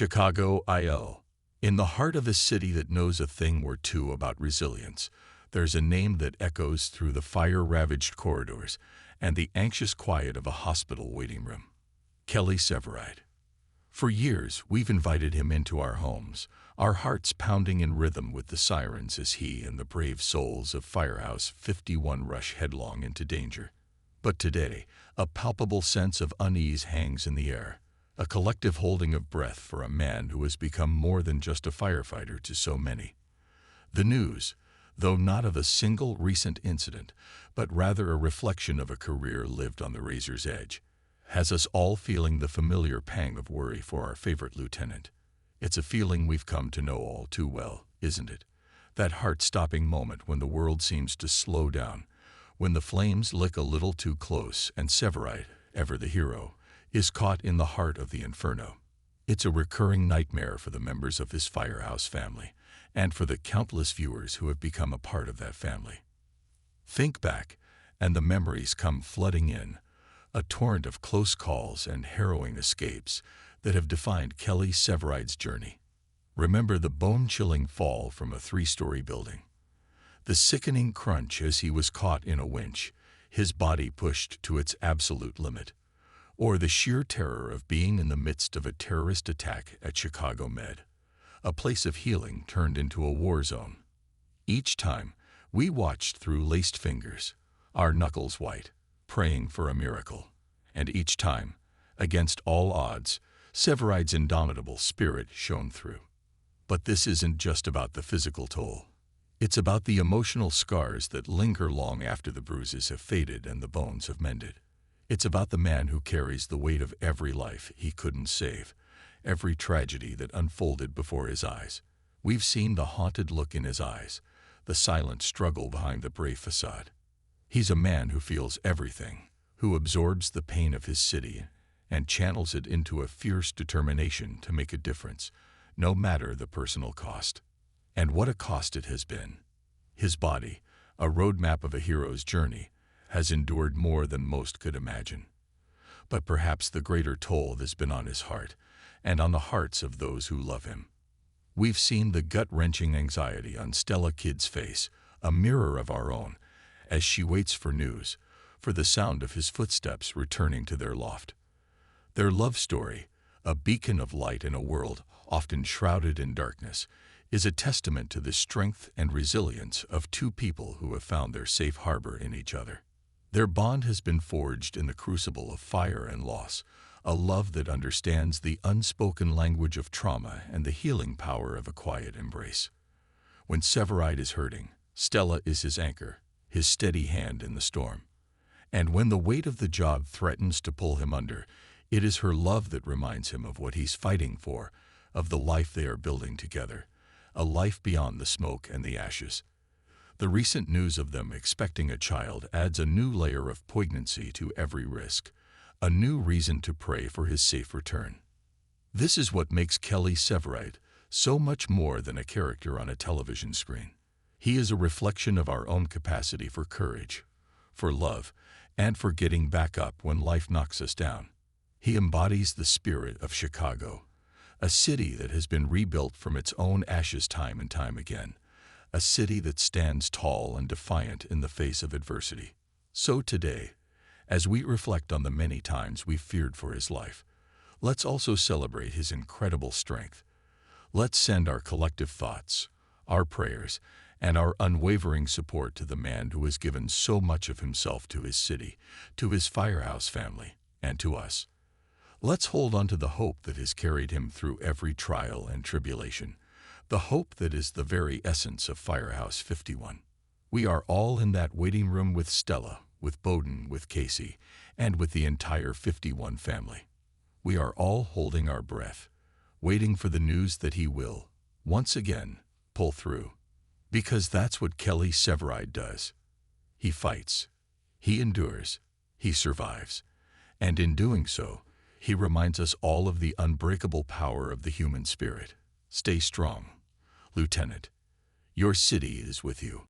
Chicago, IL. In the heart of a city that knows a thing or two about resilience, there's a name that echoes through the fire-ravaged corridors and the anxious quiet of a hospital waiting room. Kelly Severide. For years, we've invited him into our homes, our hearts pounding in rhythm with the sirens as he and the brave souls of Firehouse 51 rush headlong into danger. But today, a palpable sense of unease hangs in the air, a collective holding of breath for a man who has become more than just a firefighter to so many. The news, though not of a single recent incident, but rather a reflection of a career lived on the razor's edge, has us all feeling the familiar pang of worry for our favorite lieutenant. It's a feeling we've come to know all too well, isn't it? That heart-stopping moment when the world seems to slow down, when the flames lick a little too close and Severide, ever the hero, is caught in the heart of the inferno. It's a recurring nightmare for the members of his Firehouse family, and for the countless viewers who have become a part of that family. Think back, and the memories come flooding in, a torrent of close calls and harrowing escapes that have defined Kelly Severide's journey. Remember the bone-chilling fall from a 3-story building, the sickening crunch as he was caught in a winch, his body pushed to its absolute limit, or the sheer terror of being in the midst of a terrorist attack at Chicago Med, a place of healing turned into a war zone. Each time, we watched through laced fingers, our knuckles white, praying for a miracle. And each time, against all odds, Severide's indomitable spirit shone through. But this isn't just about the physical toll. It's about the emotional scars that linger long after the bruises have faded and the bones have mended. It's about the man who carries the weight of every life he couldn't save, every tragedy that unfolded before his eyes. We've seen the haunted look in his eyes, the silent struggle behind the brave facade. He's a man who feels everything, who absorbs the pain of his city and channels it into a fierce determination to make a difference, no matter the personal cost. And what a cost it has been. His body, a roadmap of a hero's journey, has endured more than most could imagine. But perhaps the greater toll has been on his heart, and on the hearts of those who love him. We've seen the gut-wrenching anxiety on Stella Kidd's face, a mirror of our own, as she waits for news, for the sound of his footsteps returning to their loft. Their love story, a beacon of light in a world often shrouded in darkness, is a testament to the strength and resilience of two people who have found their safe harbor in each other. Their bond has been forged in the crucible of fire and loss, a love that understands the unspoken language of trauma and the healing power of a quiet embrace. When Severide is hurting, Stella is his anchor, his steady hand in the storm. And when the weight of the job threatens to pull him under, it is her love that reminds him of what he's fighting for, of the life they are building together, a life beyond the smoke and the ashes. The recent news of them expecting a child adds a new layer of poignancy to every risk, a new reason to pray for his safe return. This is what makes Kelly Severide so much more than a character on a television screen. He is a reflection of our own capacity for courage, for love, and for getting back up when life knocks us down. He embodies the spirit of Chicago, a city that has been rebuilt from its own ashes time and time again, a city that stands tall and defiant in the face of adversity. So today, as we reflect on the many times we've feared for his life, let's also celebrate his incredible strength. Let's send our collective thoughts, our prayers, and our unwavering support to the man who has given so much of himself to his city, to his Firehouse family, and to us. Let's hold on to the hope that has carried him through every trial and tribulation, the hope that is the very essence of Firehouse 51. We are all in that waiting room with Stella, with Bowden, with Casey, and with the entire 51 family. We are all holding our breath, waiting for the news that he will, once again, pull through. Because that's what Kelly Severide does. He fights, he endures, he survives, and in doing so, he reminds us all of the unbreakable power of the human spirit. Stay strong, Lieutenant. Your city is with you.